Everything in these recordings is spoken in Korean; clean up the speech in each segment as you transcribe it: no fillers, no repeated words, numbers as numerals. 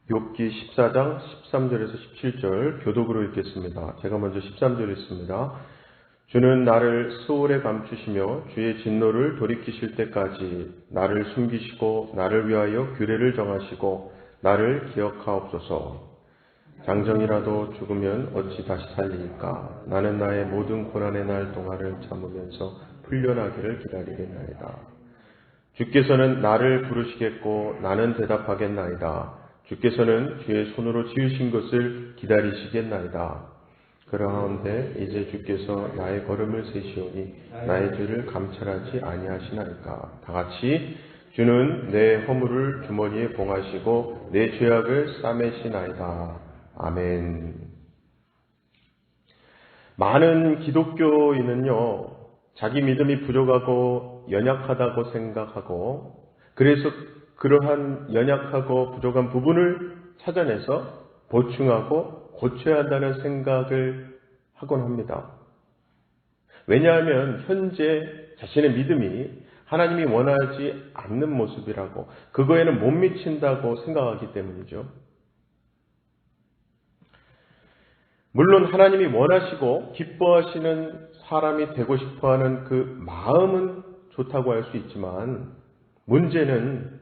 욥기 14장 13절에서 17절 교독으로 읽겠습니다. 제가 먼저 13절 읽습니다. 주는 나를 스올에 감추시며 주의 진노를 돌이키실 때까지 나를 숨기시고 나를 위하여 규례를 정하시고 나를 기억하옵소서. 장정이라도 죽으면 어찌 다시 살리까? 나는 나의 모든 고난의 날 동안을 참으면서 풀려나기를 기다리겠나이다. 주께서는 나를 부르시겠고 나는 대답하겠나이다. 주께서는 주의 손으로 지으신 것을 기다리시겠나이다. 그러한데 이제 주께서 나의 걸음을 세시오니 나의 죄를 감찰하지 아니하시나이까. 다같이 주는 내 허물을 주머니에 봉하시고 내 죄악을 싸매시나이다. 아멘. 많은 기독교인은요, 자기 믿음이 부족하고 연약하다고 생각하고, 그래서 그러한 연약하고 부족한 부분을 찾아내서 보충하고 고쳐야 한다는 생각을 하곤 합니다. 왜냐하면 현재 자신의 믿음이 하나님이 원하지 않는 모습이라고, 그거에는 못 미친다고 생각하기 때문이죠. 물론 하나님이 원하시고 기뻐하시는 사람이 되고 싶어하는 그 마음은 좋다고 할 수 있지만, 문제는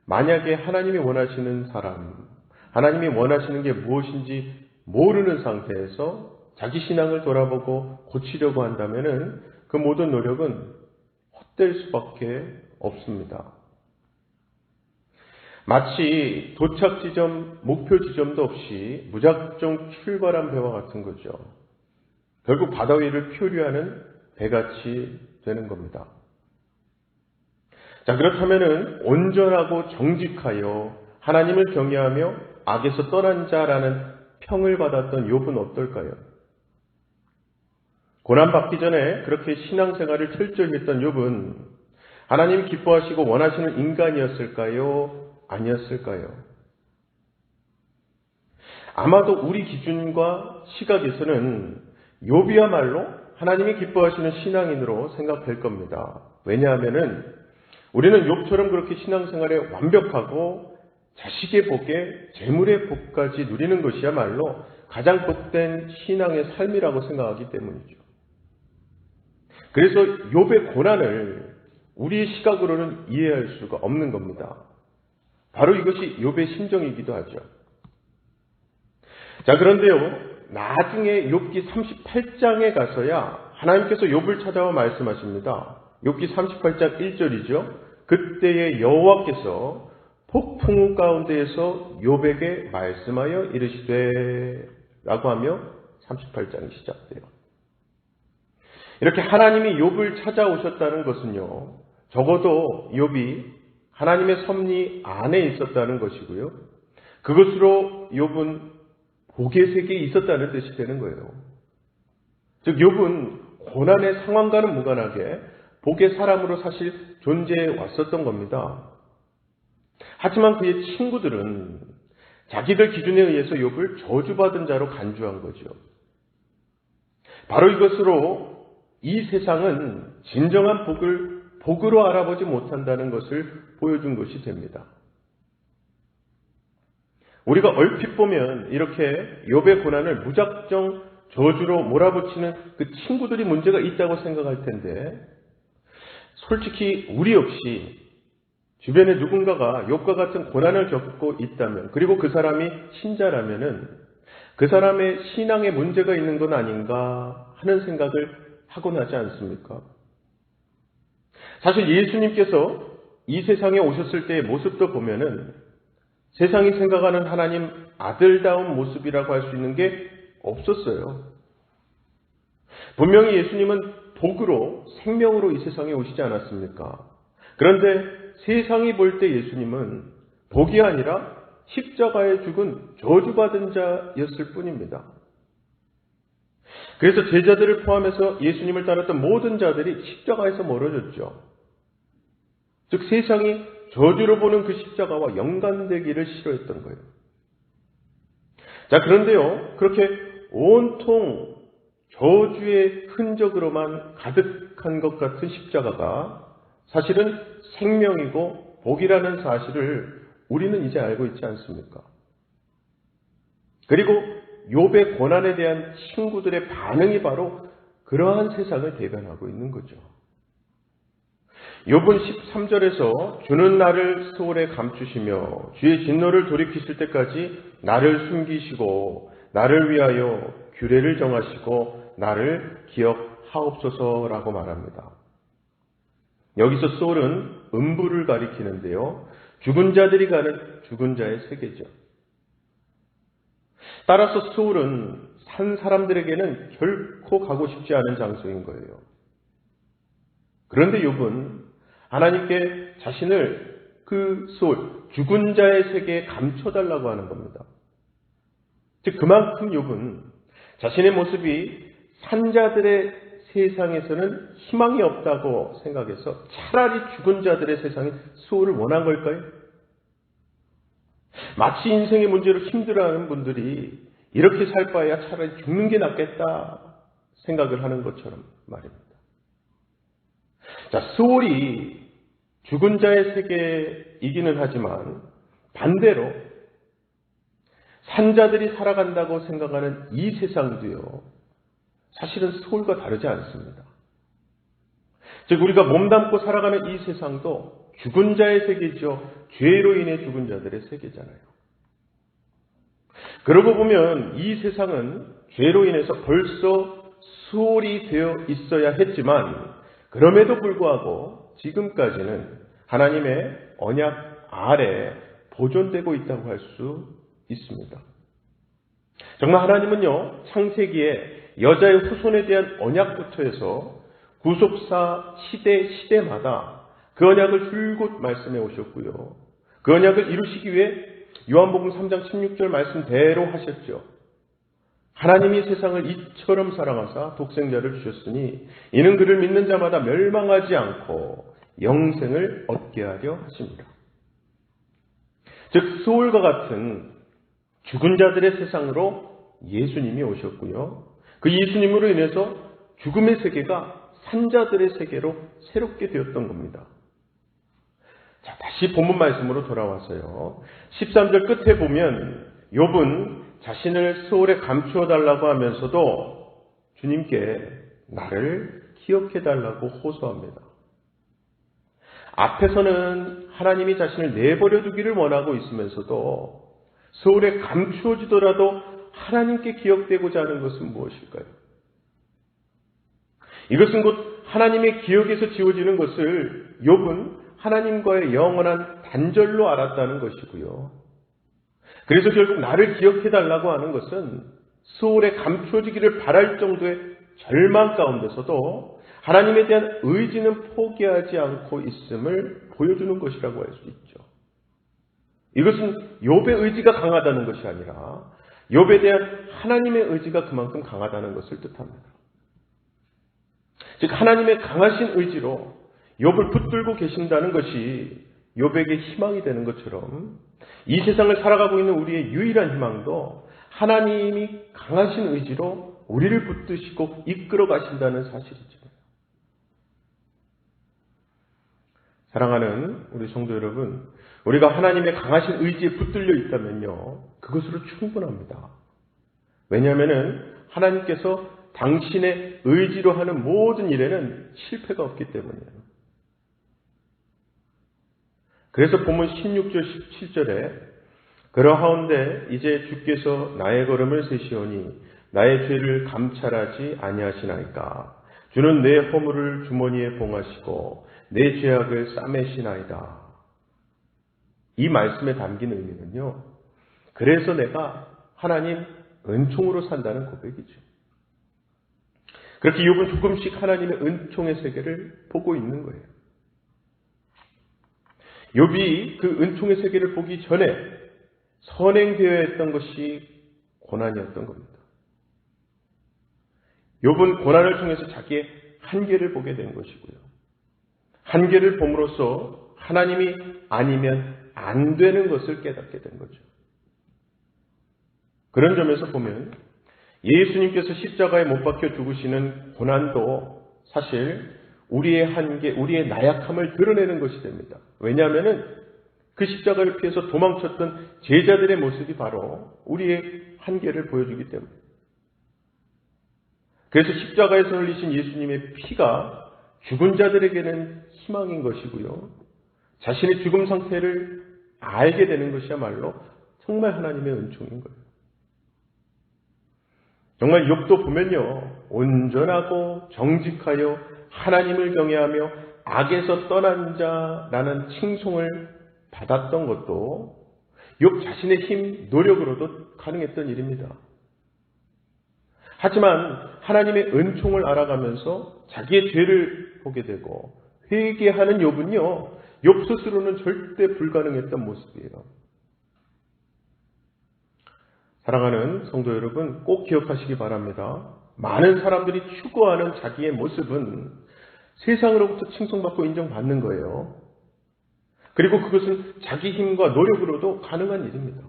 만약에 하나님이 원하시는 사람, 하나님이 원하시는 게 무엇인지 모르는 상태에서 자기 신앙을 돌아보고 고치려고 한다면 그 모든 노력은 헛될 수밖에 없습니다. 마치 도착 지점, 목표 지점도 없이 무작정 출발한 배와 같은 거죠. 결국 바다 위를 표류하는 배같이 되는 겁니다. 자, 그렇다면은 온전하고 정직하여 하나님을 경외하며 악에서 떠난 자라는 평을 받았던 욥은 어떨까요? 고난받기 전에 그렇게 신앙생활을 철저히 했던 욥은 하나님 기뻐하시고 원하시는 인간이었을까요? 아니었을까요? 아마도 우리 기준과 시각에서는 욥이야말로 하나님이 기뻐하시는 신앙인으로 생각될 겁니다. 왜냐하면은 우리는 욥처럼 그렇게 신앙생활에 완벽하고 자식의 복에 재물의 복까지 누리는 것이야말로 가장 복된 신앙의 삶이라고 생각하기 때문이죠. 그래서 욥의 고난을 우리의 시각으로는 이해할 수가 없는 겁니다. 바로 이것이 욥의 심정이기도 하죠. 자, 그런데요, 나중에 욥기 38장에 가서야 하나님께서 욥을 찾아와 말씀하십니다. 욥기 38장 1절이죠. 그때의 여호와께서 폭풍 가운데에서 욥에게 말씀하여 이르시되 라고 하며 38장이 시작돼요. 이렇게 하나님이 욥을 찾아오셨다는 것은요, 적어도 욥이 하나님의 섭리 안에 있었다는 것이고요, 그것으로 욥은 복의 세계에 있었다는 뜻이 되는 거예요. 즉 욥은 고난의 상황과는 무관하게 복의 사람으로 사실 존재해 왔었던 겁니다. 하지만 그의 친구들은 자기들 기준에 의해서 욥을 저주받은 자로 간주한 거죠. 바로 이것으로 이 세상은 진정한 복을 복으로 알아보지 못한다는 것을 보여준 것이 됩니다. 우리가 얼핏 보면 이렇게 욥의 고난을 무작정 저주로 몰아붙이는 그 친구들이 문제가 있다고 생각할 텐데, 솔직히 우리 역시 주변에 누군가가 욥과 같은 고난을 겪고 있다면, 그리고 그 사람이 신자라면은 그 사람의 신앙에 문제가 있는 건 아닌가 하는 생각을 하곤 하지 않습니까? 사실 예수님께서 이 세상에 오셨을 때의 모습도 보면은 세상이 생각하는 하나님 아들다운 모습이라고 할 수 있는 게 없었어요. 분명히 예수님은 복으로, 생명으로 이 세상에 오시지 않았습니까? 그런데 세상이 볼 때 예수님은 복이 아니라 십자가에 죽은 저주받은 자였을 뿐입니다. 그래서 제자들을 포함해서 예수님을 따랐던 모든 자들이 십자가에서 멀어졌죠. 즉 세상이 저주로 보는 그 십자가와 연관되기를 싫어했던 거예요. 자, 그런데요, 그렇게 온통 저주의 흔적으로만 가득한 것 같은 십자가가 사실은 생명이고 복이라는 사실을 우리는 이제 알고 있지 않습니까? 그리고 욥의 고난에 대한 친구들의 반응이 바로 그러한 세상을 대변하고 있는 거죠. 욥은 13절에서 주는 나를 스올에 감추시며 주의 진노를 돌이키실 때까지 나를 숨기시고 나를 위하여 규례를 정하시고 나를 기억하옵소서라고 말합니다. 여기서 스올은 음부를 가리키는데요. 죽은 자들이 가는 죽은 자의 세계죠. 따라서 스올은 산 사람들에게는 결코 가고 싶지 않은 장소인 거예요. 그런데 욥은 하나님께 자신을 그 스올, 죽은 자의 세계에 감춰달라고 하는 겁니다. 즉 그만큼 욥은 자신의 모습이 산자들의 세상에서는 희망이 없다고 생각해서 차라리 죽은 자들의 세상인 스올을 원한 걸까요? 마치 인생의 문제로 힘들어하는 분들이 이렇게 살 바에야 차라리 죽는 게 낫겠다 생각을 하는 것처럼 말입니다. 자, 스올이 죽은 자의 세계이기는 하지만 반대로 산자들이 살아간다고 생각하는 이 세상도요, 사실은 스올과 다르지 않습니다. 즉 우리가 몸담고 살아가는 이 세상도 죽은 자의 세계죠. 죄로 인해 죽은 자들의 세계잖아요. 그러고 보면 이 세상은 죄로 인해서 벌써 스올이 되어 있어야 했지만 그럼에도 불구하고 지금까지는 하나님의 언약 아래 보존되고 있다고 할 수 있습니다. 정말 하나님은요, 창세기에 여자의 후손에 대한 언약부터 해서 구속사 시대마다 그 언약을 줄곧 말씀해 오셨고요. 그 언약을 이루시기 위해 요한복음 3장 16절 말씀대로 하셨죠. 하나님이 세상을 이처럼 사랑하사 독생자를 주셨으니 이는 그를 믿는 자마다 멸망하지 않고 영생을 얻게 하려 하십니다. 즉 스올과 같은 죽은 자들의 세상으로 예수님이 오셨고요. 그 예수님으로 인해서 죽음의 세계가 산자들의 세계로 새롭게 되었던 겁니다. 자, 다시 본문 말씀으로 돌아와서요. 13절 끝에 보면 욥은 자신을 스올에 감추어 달라고 하면서도 주님께 나를 기억해 달라고 호소합니다. 앞에서는 하나님이 자신을 내버려 두기를 원하고 있으면서도 스올에 감추어지더라도 하나님께 기억되고자 하는 것은 무엇일까요? 이것은 곧 하나님의 기억에서 지워지는 것을 욥은 하나님과의 영원한 단절로 알았다는 것이고요. 그래서 결국 나를 기억해달라고 하는 것은 스올에 감추어지기를 바랄 정도의 절망 가운데서도 하나님에 대한 의지는 포기하지 않고 있음을 보여주는 것이라고 할 수 있죠. 이것은 욥의 의지가 강하다는 것이 아니라 욥에 대한 하나님의 의지가 그만큼 강하다는 것을 뜻합니다. 즉 하나님의 강하신 의지로 욥을 붙들고 계신다는 것이 욥에게 희망이 되는 것처럼 이 세상을 살아가고 있는 우리의 유일한 희망도 하나님이 강하신 의지로 우리를 붙드시고 이끌어 가신다는 사실이죠. 사랑하는 우리 성도 여러분, 우리가 하나님의 강하신 의지에 붙들려 있다면요, 그것으로 충분합니다. 왜냐하면 하나님께서 당신의 의지로 하는 모든 일에는 실패가 없기 때문이에요. 그래서 본문 16절 17절에 그러하온데 이제 주께서 나의 걸음을 세시오니 나의 죄를 감찰하지 아니하시나이까. 주는 내 허물을 주머니에 봉하시고 내 죄악을 싸매시나이다. 이 말씀에 담긴 의미는요, 그래서 내가 하나님 은총으로 산다는 고백이죠. 그렇게 욥은 조금씩 하나님의 은총의 세계를 보고 있는 거예요. 욥이 그 은총의 세계를 보기 전에 선행되어야 했던 것이 고난이었던 겁니다. 욥은 고난을 통해서 자기의 한계를 보게 된 것이고요. 한계를 봄으로써 하나님이 아니면 안 되는 것을 깨닫게 된 거죠. 그런 점에서 보면 예수님께서 십자가에 못 박혀 죽으시는 고난도 사실 우리의 한계, 우리의 나약함을 드러내는 것이 됩니다. 왜냐하면 그 십자가를 피해서 도망쳤던 제자들의 모습이 바로 우리의 한계를 보여주기 때문에, 그래서 십자가에서 흘리신 예수님의 피가 죽은 자들에게는 희망인 것이고요, 자신의 죽음 상태를 알게 되는 것이야말로 정말 하나님의 은총인 거예요. 정말 욥도 보면요, 온전하고 정직하여 하나님을 경외하며 악에서 떠난 자라는 칭송을 받았던 것도 욥 자신의 힘, 노력으로도 가능했던 일입니다. 하지만 하나님의 은총을 알아가면서 자기의 죄를 보게 되고 회개하는 욥은요, 욥 스스로는 절대 불가능했던 모습이에요. 사랑하는 성도 여러분, 꼭 기억하시기 바랍니다. 많은 사람들이 추구하는 자기의 모습은 세상으로부터 칭송받고 인정받는 거예요. 그리고 그것은 자기 힘과 노력으로도 가능한 일입니다.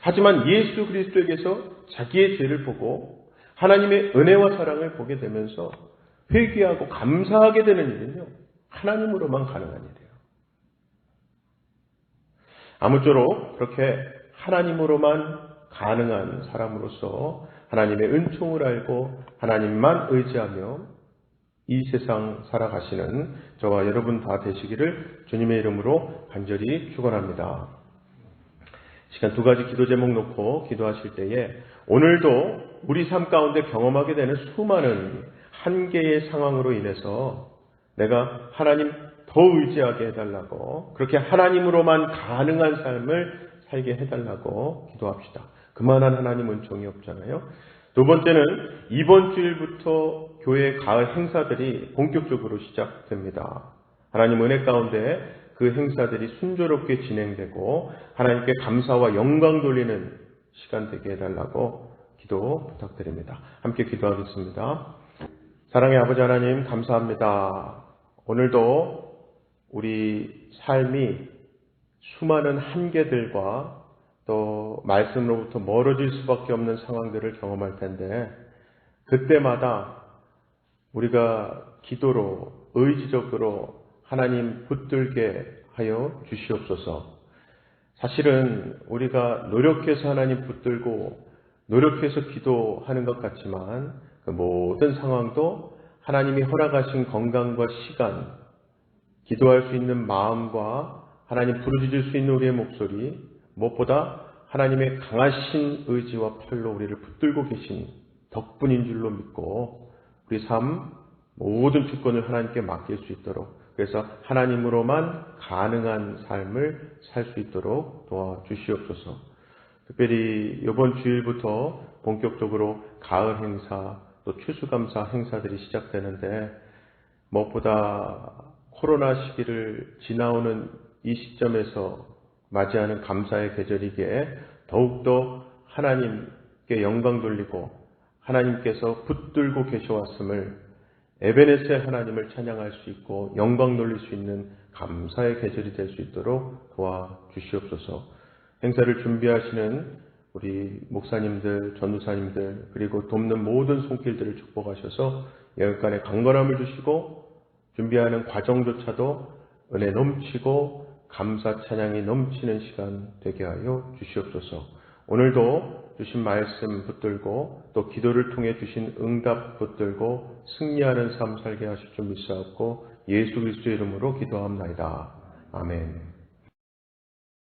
하지만 예수 그리스도에게서 자기의 죄를 보고 하나님의 은혜와 사랑을 보게 되면서 회개하고 감사하게 되는 일은요, 하나님으로만 가능한 일이에요. 아무쪼록 그렇게 하나님으로만 가능한 사람으로서 하나님의 은총을 알고 하나님만 의지하며 이 세상 살아가시는 저와 여러분 다 되시기를 주님의 이름으로 간절히 축원합니다. 시간 두 가지 기도 제목 놓고 기도하실 때에 오늘도 우리 삶 가운데 경험하게 되는 수많은 한계의 상황으로 인해서 내가 하나님 더 의지하게 해달라고, 그렇게 하나님으로만 가능한 삶을 살게 해달라고 기도합시다. 그만한 하나님 은총이 없잖아요. 두 번째는 이번 주일부터 교회 가을 행사들이 본격적으로 시작됩니다. 하나님 은혜 가운데 그 행사들이 순조롭게 진행되고 하나님께 감사와 영광 돌리는 시간 되게 해달라고 기도 부탁드립니다. 함께 기도하겠습니다. 사랑의 아버지 하나님, 감사합니다. 오늘도 우리 삶이 수많은 한계들과 또 말씀으로부터 멀어질 수밖에 없는 상황들을 경험할 텐데, 그때마다 우리가 기도로 의지적으로 하나님 붙들게 하여 주시옵소서. 사실은 우리가 노력해서 하나님 붙들고 노력해서 기도하는 것 같지만 그 모든 상황도 하나님이 허락하신 건강과 시간, 기도할 수 있는 마음과 하나님 부르짖을 수 있는 우리의 목소리, 무엇보다 하나님의 강하신 의지와 팔로 우리를 붙들고 계신 덕분인 줄로 믿고 우리 삶 모든 주권을 하나님께 맡길 수 있도록, 그래서 하나님으로만 가능한 삶을 살 수 있도록 도와주시옵소서. 특별히 이번 주일부터 본격적으로 가을 행사 또 추수감사 행사들이 시작되는데, 무엇보다 코로나 시기를 지나오는 이 시점에서 맞이하는 감사의 계절이기에 더욱더 하나님께 영광 돌리고 하나님께서 붙들고 계셔왔음을 에베네스의 하나님을 찬양할 수 있고 영광 돌릴 수 있는 감사의 계절이 될 수 있도록 도와주시옵소서. 행사를 준비하시는 우리 목사님들, 전도사님들, 그리고 돕는 모든 손길들을 축복하셔서 여기간에 강건함을 주시고 준비하는 과정조차도 은혜 넘치고 감사 찬양이 넘치는 시간 되게 하여 주시옵소서. 오늘도 주신 말씀 붙들고 또 기도를 통해 주신 응답 붙들고 승리하는 삶 살게 하실 줄 믿사옵고 예수 그리스도의 이름으로 기도합나이다. 아멘.